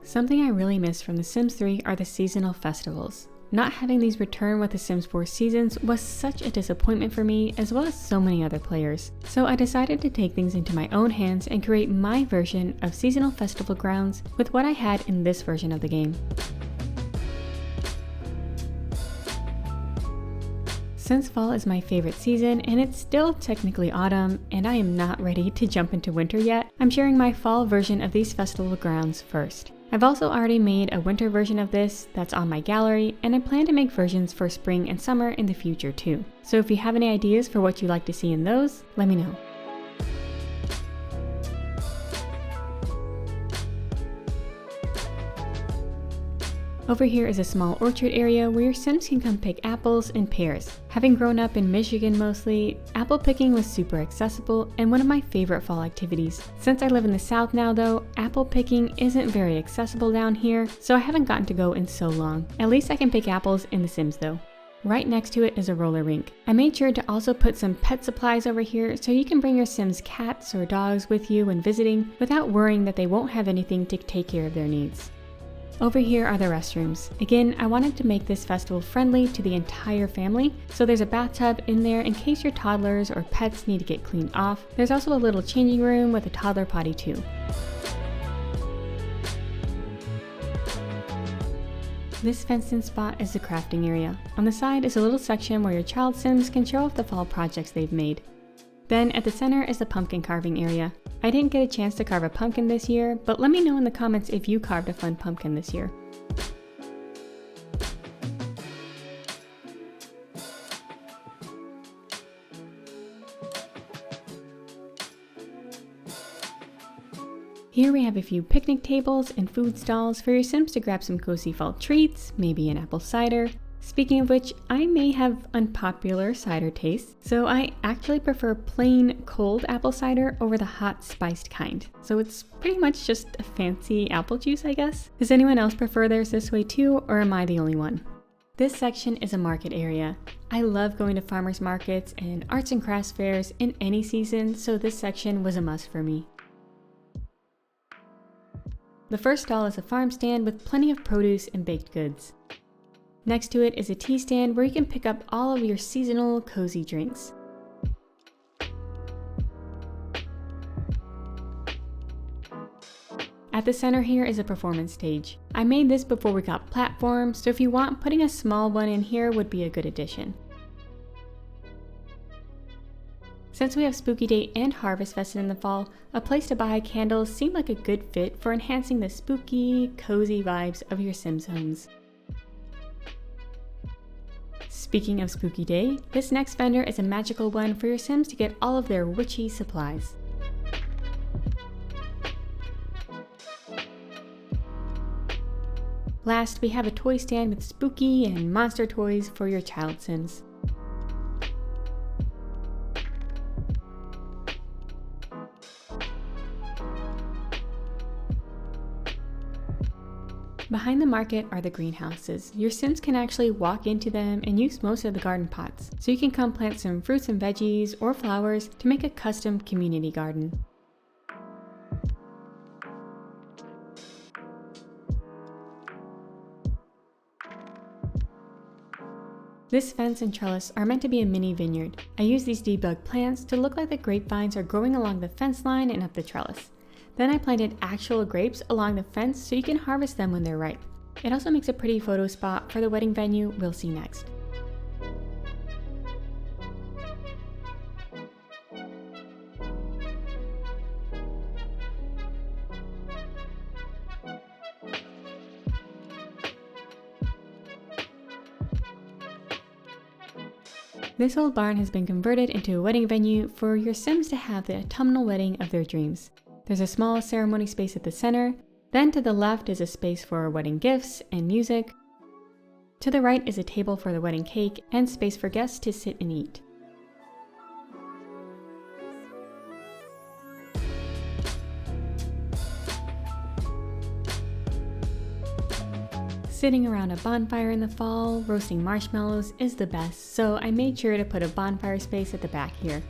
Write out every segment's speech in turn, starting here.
Something I really miss from The Sims 3 are the seasonal festivals. Not having these return with The Sims 4 seasons was such a disappointment for me, as well as so many other players. So I decided to take things into my own hands and create my version of seasonal festival grounds with what I had in this version of the game. Since fall is my favorite season and it's still technically autumn and I am not ready to jump into winter yet, I'm sharing my fall version of these festival grounds first. I've also already made a winter version of this that's on my gallery, and I plan to make versions for spring and summer in the future too. So if you have any ideas for what you'd like to see in those, let me know. Over here is a small orchard area where your Sims can come pick apples and pears. Having grown up in Michigan mostly, apple picking was super accessible and one of my favorite fall activities. Since I live in the South now though, apple picking isn't very accessible down here, so I haven't gotten to go in so long. At least I can pick apples in The Sims though. Right next to it is a roller rink. I made sure to also put some pet supplies over here so you can bring your Sims cats or dogs with you when visiting without worrying that they won't have anything to take care of their needs. Over here are the restrooms. Again, I wanted to make this festival friendly to the entire family, so there's a bathtub in there in case your toddlers or pets need to get cleaned off. There's also a little changing room with a toddler potty too. This fenced-in spot is the crafting area. On the side is a little section where your child Sims can show off the fall projects they've made. Then at the center is the pumpkin carving area. I didn't get a chance to carve a pumpkin this year, but let me know in the comments if you carved a fun pumpkin this year. Here we have a few picnic tables and food stalls for your Sims to grab some cozy fall treats, maybe an apple cider. Speaking of which, I may have unpopular cider tastes, so I actually prefer plain cold apple cider over the hot spiced kind. So it's pretty much just a fancy apple juice, I guess. Does anyone else prefer theirs this way too, or am I the only one? This section is a market area. I love going to farmers markets and arts and crafts fairs in any season, so this section was a must for me. The first stall is a farm stand with plenty of produce and baked goods. Next to it is a tea stand where you can pick up all of your seasonal cozy drinks. At the center here is a performance stage. I made this before we got platforms, so if you want, putting a small one in here would be a good addition. Since we have Spooky Day and Harvest Fest in the fall, a place to buy candles seemed like a good fit for enhancing the spooky, cozy vibes of your Sims homes. Speaking of Spooky Day, this next vendor is a magical one for your Sims to get all of their witchy supplies. Last, we have a toy stand with spooky and monster toys for your child Sims. Behind the market are the greenhouses. Your Sims can actually walk into them and use most of the garden pots, so you can come plant some fruits and veggies or flowers to make a custom community garden. This fence and trellis are meant to be a mini vineyard. I use these debug plants to look like the grapevines are growing along the fence line and up the trellis. Then I planted actual grapes along the fence so you can harvest them when they're ripe. It also makes a pretty photo spot for the wedding venue we'll see next. This old barn has been converted into a wedding venue for your Sims to have the autumnal wedding of their dreams. There's a small ceremony space at the center, then to the left is a space for wedding gifts and music. To the right is a table for the wedding cake and space for guests to sit and eat. Sitting around a bonfire in the fall, roasting marshmallows is the best, so I made sure to put a bonfire space at the back here.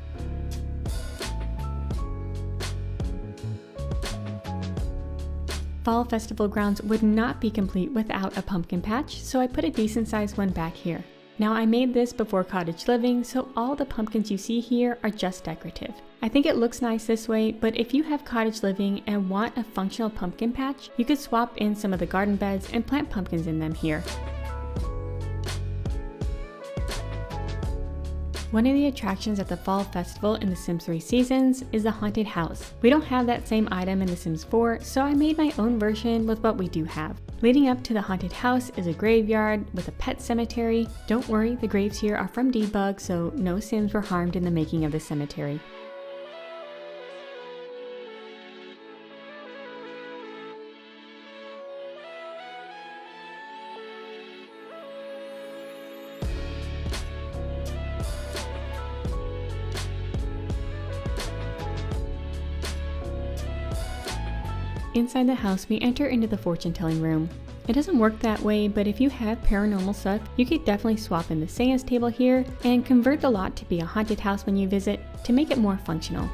Fall festival grounds would not be complete without a pumpkin patch, so I put a decent sized one back here. Now I made this before cottage living, so all the pumpkins you see here are just decorative. I think it looks nice this way, but if you have cottage living and want a functional pumpkin patch, you could swap in some of the garden beds and plant pumpkins in them here. One of the attractions at the Fall Festival in The Sims 3 Seasons is the haunted house. We don't have that same item in The Sims 4, so I made my own version with what we do have. Leading up to the haunted house is a graveyard with a pet cemetery. Don't worry, the graves here are from debug, so no Sims were harmed in the making of the cemetery. Inside the house, we enter into the fortune-telling room. It doesn't work that way, but if you have paranormal stuff, you could definitely swap in the seance table here and convert the lot to be a haunted house when you visit to make it more functional.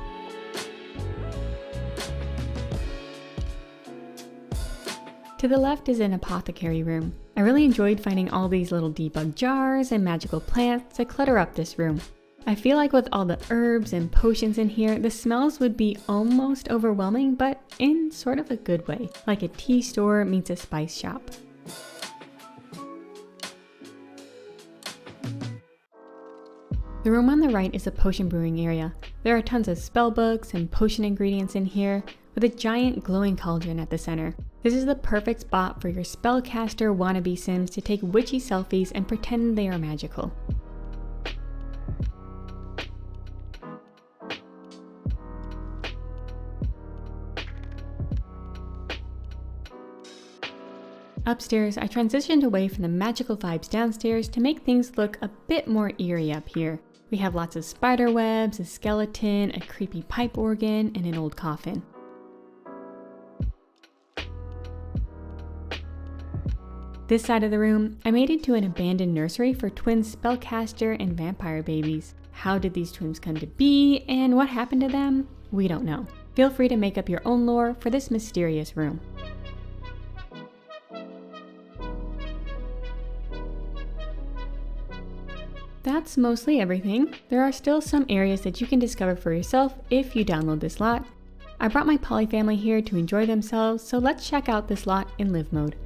To the left is an apothecary room. I really enjoyed finding all these little debug jars and magical plants to clutter up this room. I feel like with all the herbs and potions in here, the smells would be almost overwhelming, but in sort of a good way, like a tea store meets a spice shop. The room on the right is a potion brewing area. There are tons of spell books and potion ingredients in here, with a giant glowing cauldron at the center. This is the perfect spot for your spellcaster wannabe Sims to take witchy selfies and pretend they are magical. Upstairs, I transitioned away from the magical vibes downstairs to make things look a bit more eerie up here. We have lots of spider webs, a skeleton, a creepy pipe organ, and an old coffin. This side of the room, I made into an abandoned nursery for twin spellcaster and vampire babies. How did these twins come to be, and what happened to them? We don't know. Feel free to make up your own lore for this mysterious room. That's mostly everything. There are still some areas that you can discover for yourself if you download this lot. I brought my poly family here to enjoy themselves, so let's check out this lot in live mode.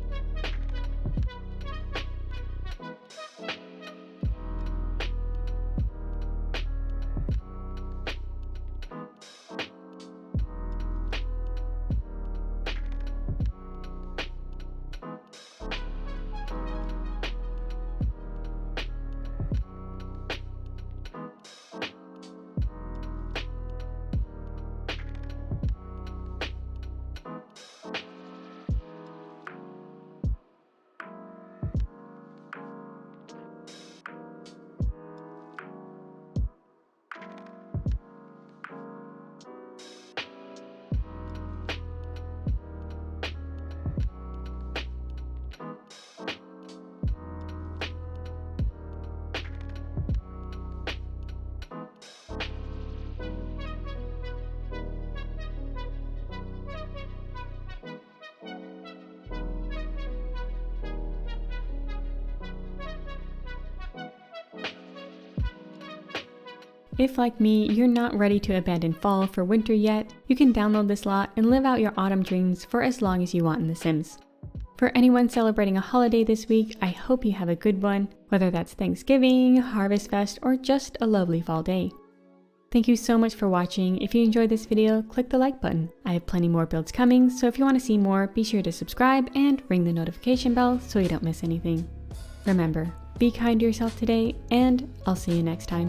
If, like me, you're not ready to abandon fall for winter yet, you can download this lot and live out your autumn dreams for as long as you want in The Sims. For anyone celebrating a holiday this week, I hope you have a good one, whether that's Thanksgiving, Harvest Fest, or just a lovely fall day. Thank you so much for watching. If you enjoyed this video, click the like button. I have plenty more builds coming, so if you want to see more, be sure to subscribe and ring the notification bell so you don't miss anything. Remember, be kind to yourself today, and I'll see you next time.